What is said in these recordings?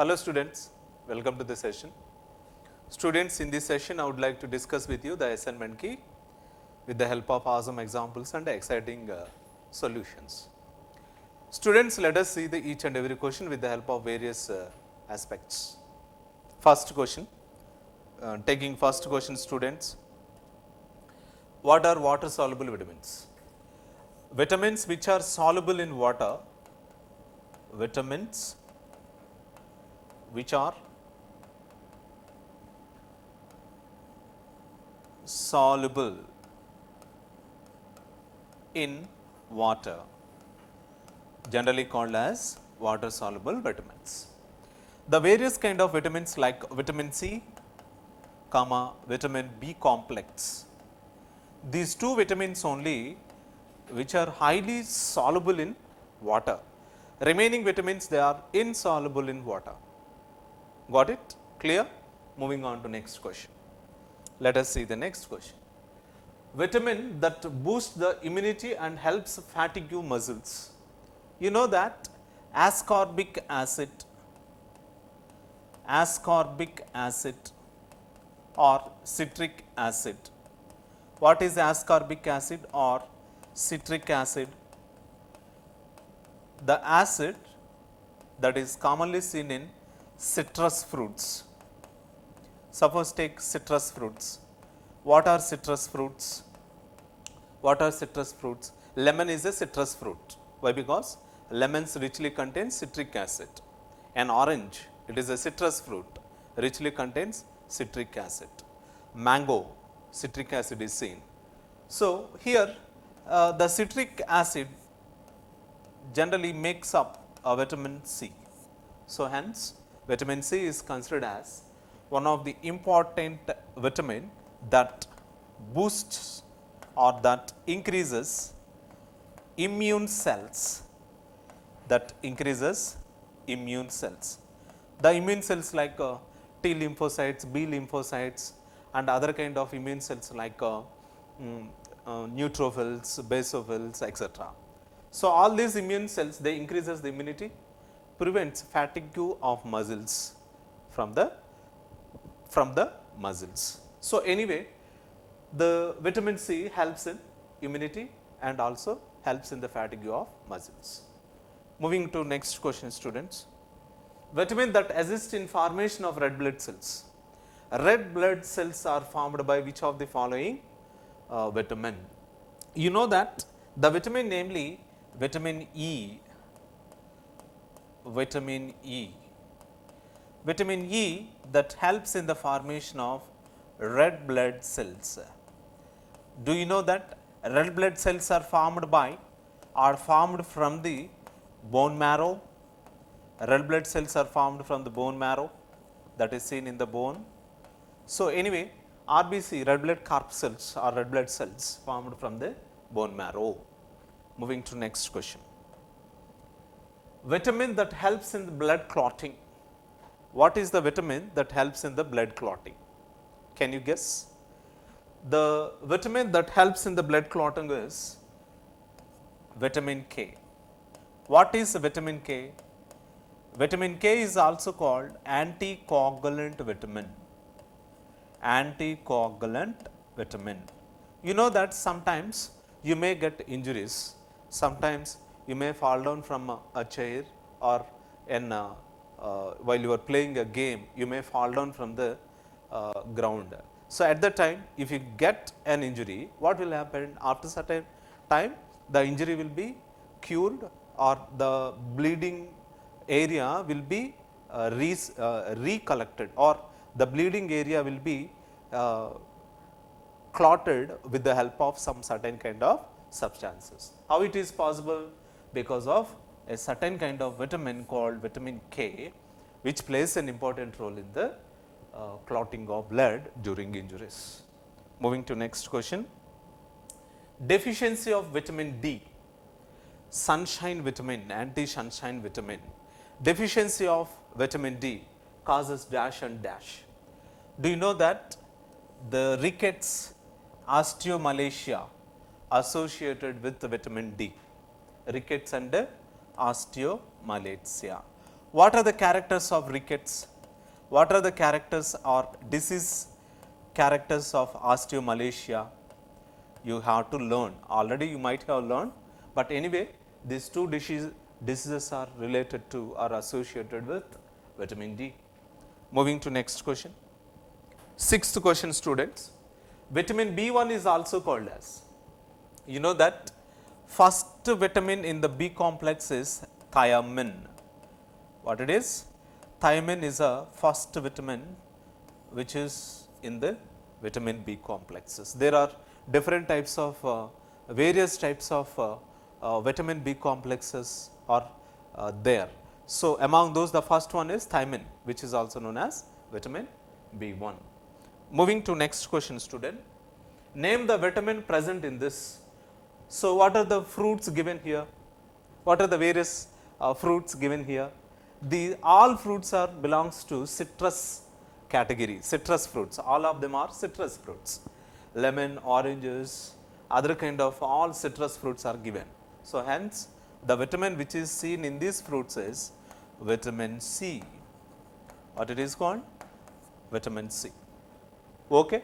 Hello students, welcome to the session. Students, in this session I would like to discuss with you the assignment key with the help of awesome examples and exciting solutions. Students, let us see each and every question with the help of various aspects. First question, taking first question students, what are water soluble vitamins? Vitamins which are soluble in water, vitamins which are soluble in water, generally called as water soluble vitamins. The various kind of vitamins like vitamin C, vitamin B complex, these two vitamins only which are highly soluble in water. Remaining vitamins, they are insoluble in water. Got it? Clear? Moving on to next question. Let us see the next question. Vitamin that boosts the immunity and helps fatigue muscles. You know that ascorbic acid or citric acid. What is ascorbic acid or citric acid? The acid that is commonly seen in citrus fruits. Suppose take citrus fruits. What are citrus fruits? What are citrus fruits? Lemon is a citrus fruit. Why? Because lemons richly contain citric acid. An orange, it is a citrus fruit, richly contains citric acid. Mango, citric acid is seen. So, here the citric acid generally makes up a vitamin C. So, hence vitamin C is considered as one of the important vitamin that boosts or that increases immune cells, The immune cells like T lymphocytes, B lymphocytes and other kind of immune cells like neutrophils, basophils, etc. So, all these immune cells, they increases the immunity, prevents fatigue of muscles from the muscles. So, anyway, the vitamin C helps in immunity and also helps in the fatigue of muscles. Moving to next question students. Vitamin that assist in formation of red blood cells. Red blood cells are formed by which of the following vitamin? You know that the vitamin, namely vitamin E, vitamin E that helps in the formation of red blood cells. Do you know that red blood cells are formed from the bone marrow? Red blood cells are formed from the bone marrow, that is seen in the bone. So, anyway, RBC, red blood corpuscles or red blood cells formed from the bone marrow. Moving to next question. Vitamin that helps in the blood clotting. What is the vitamin that helps in the blood clotting? Can you guess? The vitamin that helps in the blood clotting is vitamin K. What is vitamin K? Vitamin K is also called anticoagulant vitamin. Anticoagulant vitamin. You know that sometimes you may get injuries, sometimes you may fall down from a chair or while you are playing a game, you may fall down from the ground. So, at that time, if you get an injury, what will happen? After certain time, the injury will be cured or the bleeding area will be recollected, or the bleeding area will be clotted with the help of some certain kind of substances. How it is possible? Because of a certain kind of vitamin called vitamin K, which plays an important role in the clotting of blood during injuries. Moving to next question. Deficiency of vitamin D, sunshine vitamin, anti-sunshine vitamin. Deficiency of vitamin D causes dash and dash. Do you know that the rickets, osteomalacia associated with vitamin D? Rickets and osteomalacia. What are the characters of rickets? What are the characters or disease characters of osteomalacia? You have to learn. Already you might have learned, but anyway, these two diseases are related to or associated with vitamin D. Moving to next question. Sixth question, students. Vitamin B1 is also called as, you know that first vitamin in the B complex is thiamine. What it is? Thiamine is a first vitamin which is in the vitamin B complexes. There are different types of various types of vitamin B complexes are there. So, among those the first one is thiamine, which is also known as vitamin B1. Moving to next question, student. Name the vitamin present in this. So, what are the fruits given here? What are the various fruits given here? All fruits are belongs to citrus category, citrus fruits. All of them are citrus fruits. Lemon, oranges, other kind of all citrus fruits are given. So, hence the vitamin which is seen in these fruits is vitamin C. What it is called? Vitamin C. Okay.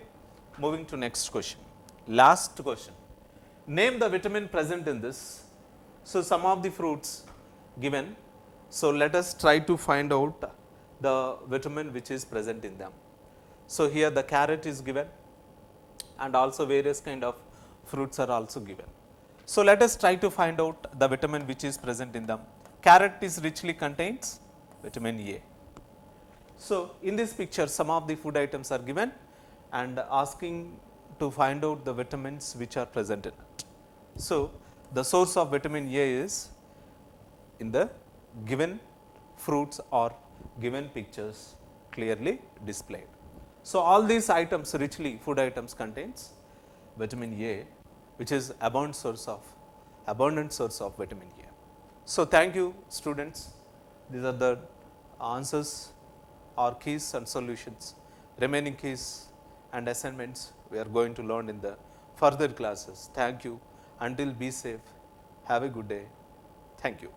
Moving to next question. Last question. Name the vitamin present in this. So, some of the fruits given. So, let us try to find out the vitamin which is present in them. So, here the carrot is given and also various kind of fruits are also given. So, let us try to find out the vitamin which is present in them. Carrot is richly contains vitamin A. So, in this picture some of the food items are given and asking to find out the vitamins which are present in it. So, the source of vitamin A is in the given fruits or given pictures clearly displayed. So, all these items richly food items contains vitamin A, which is abundant source of vitamin A. So, thank you students. These are the answers or keys and solutions. Remaining keys and assignments we are going to learn in the further classes. Thank you. Until be safe. Have a good day. Thank you.